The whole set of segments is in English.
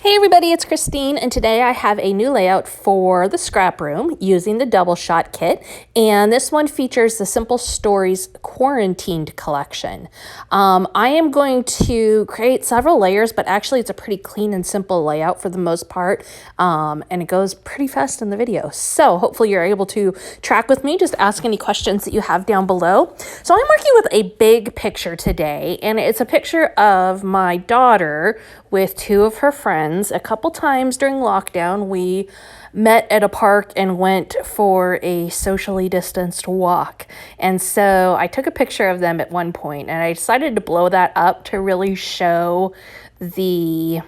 Hey everybody, it's Christine, and today I have a new layout for the scrap room using the DoubleShot kit, and this one features the Simple Stories Quarantined collection. I am going to create several layers, but actually it's a pretty clean and simple layout for the most part, and it goes pretty fast in the video. So hopefully you're able to track with me, just ask any questions that you have down below. So I'm working with a big picture today, and it's a picture of my daughter with two of her friends. A couple times during lockdown, we met at a park and went for a socially distanced walk. And so I took a picture of them at one point, and I decided to blow that up to really show the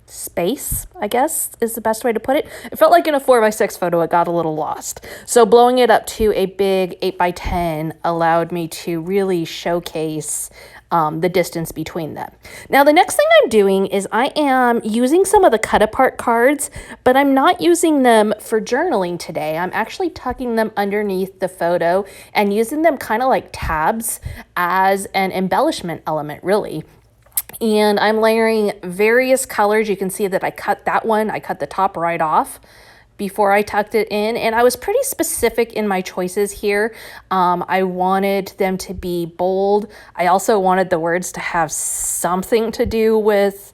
space, I guess is the best way to put it. It felt like in a 4x6 photo, it got a little lost. So blowing it up to a big 8x10 allowed me to really showcase the distance between them. Now, the next thing I'm doing is I am using some of the cut apart cards, but I'm not using them for journaling today. I'm actually tucking them underneath the photo and using them kind of like tabs as an embellishment element, really. And I'm layering various colors. You can see that I cut that one. I cut the top right off before I tucked it in, and I was pretty specific in my choices here. I wanted them to be bold. I also wanted the words to have something to do with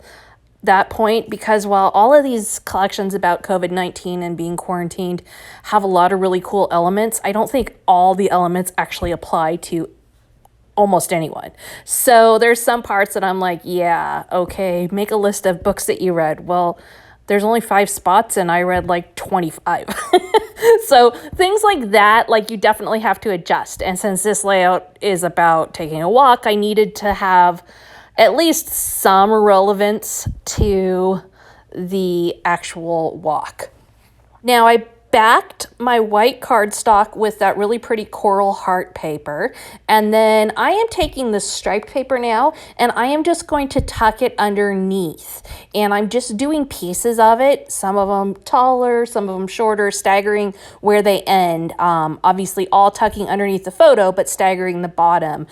that point, because while all of these collections about COVID-19 and being quarantined have a lot of really cool elements, I don't think all the elements actually apply to almost anyone. So there's some parts that I'm like, yeah, okay, make a list of books that you read. Well, there's only 5 spots and I read like 25. So things like that, like you definitely have to adjust. And since this layout is about taking a walk, I needed to have at least some relevance to the actual walk. Now, I backed my white cardstock with that really pretty coral heart paper, and then I am taking the striped paper now and I am just going to tuck it underneath, and I'm just doing pieces of it, some of them taller, some of them shorter, staggering where they end, obviously all tucking underneath the photo but staggering the bottom,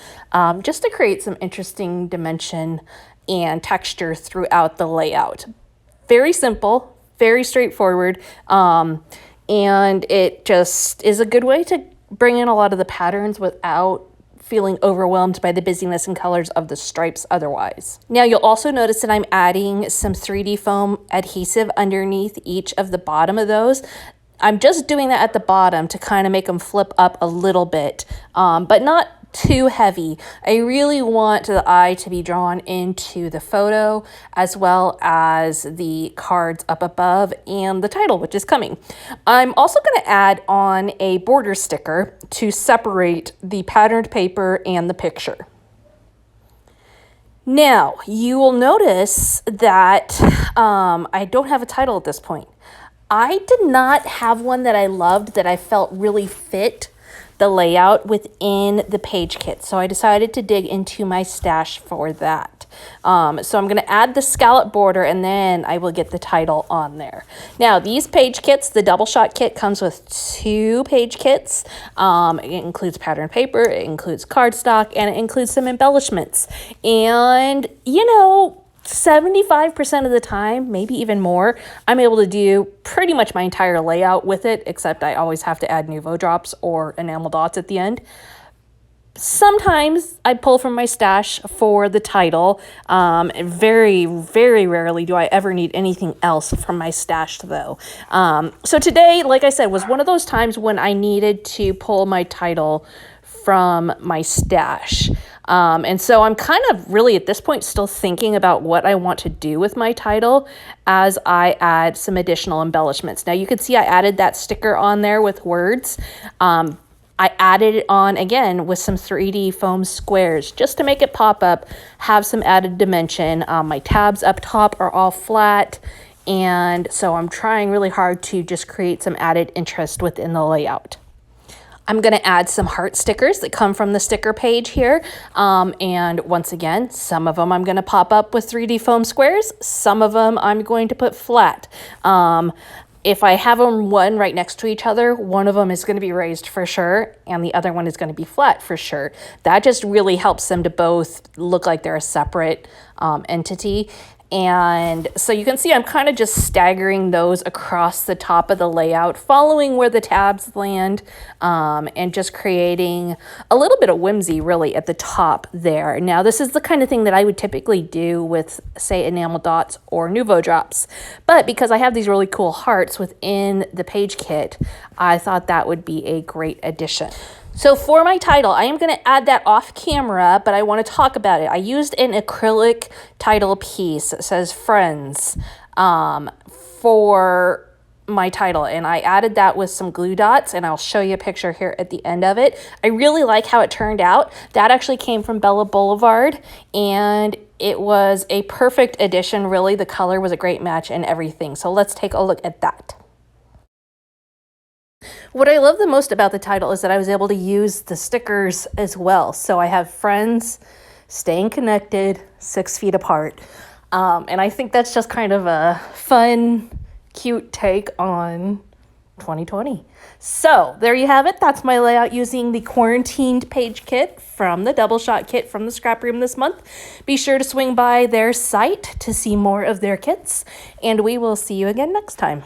just to create some interesting dimension and texture throughout the layout. Very simple, very straightforward, and it just is a good way to bring in a lot of the patterns without feeling overwhelmed by the busyness and colors of the stripes otherwise. Now, you'll also notice that I'm adding some 3D foam adhesive underneath each of the bottom of those. I'm just doing that at the bottom to kind of make them flip up a little bit, but not too heavy. I really want the eye to be drawn into the photo as well as the cards up above and the title, which is coming. I'm also going to add on a border sticker to separate the patterned paper and the picture. Now, you will notice that I don't have a title at this point. I did not have one that I loved that I felt really fit the layout within the page kit. So I decided to dig into my stash for that. So I'm going to add the scallop border and then I will get the title on there. Now, these page kits, the DoubleShot kit comes with 2 page kits. It includes patterned paper, it includes cardstock, and it includes some embellishments. And, 75% of the time, maybe even more, I'm able to do pretty much my entire layout with it, except I always have to add Nouveau drops or enamel dots at the end. Sometimes I pull from my stash for the title. Very, very rarely do I ever need anything else from my stash, though. So today, like I said, was one of those times when I needed to pull my title from my stash. And so I'm kind of really at this point still thinking about what I want to do with my title as I add some additional embellishments. Now you can see I added that sticker on there with words. I added it on again with some 3D foam squares just to make it pop up, have some added dimension. My tabs up top are all flat, and so I'm trying really hard to just create some added interest within the layout. I'm going to add some heart stickers that come from the sticker page here. And once again, some of them I'm going to pop up with 3D foam squares. Some of them I'm going to put flat. If I have them one right next to each other, one of them is going to be raised for sure, and the other one is going to be flat for sure. That just really helps them to both look like they're a separate entity. And so you can see I'm kind of just staggering those across the top of the layout, following where the tabs land, and just creating a little bit of whimsy really at the top there. Now this is the kind of thing that I would typically do with, say, enamel dots or Nouveau drops, but because I have these really cool hearts within the page kit, I thought that would be a great addition. So for my title, I am going to add that off camera, but I want to talk about it. I used an acrylic title piece that says Friends for my title, and I added that with some glue dots, and I'll show you a picture here at the end of it. I really like how it turned out. That actually came from Bella Boulevard, and it was a perfect addition, really. The color was a great match and everything. So let's take a look at that. What I love the most about the title is that I was able to use the stickers as well. So I have Friends, Staying Connected, 6 feet apart. And I think that's just kind of a fun, cute take on 2020. So there you have it. That's my layout using the quarantined page kit from the DoubleShot kit from the scrap room this month. Be sure to swing by their site to see more of their kits, and we will see you again next time.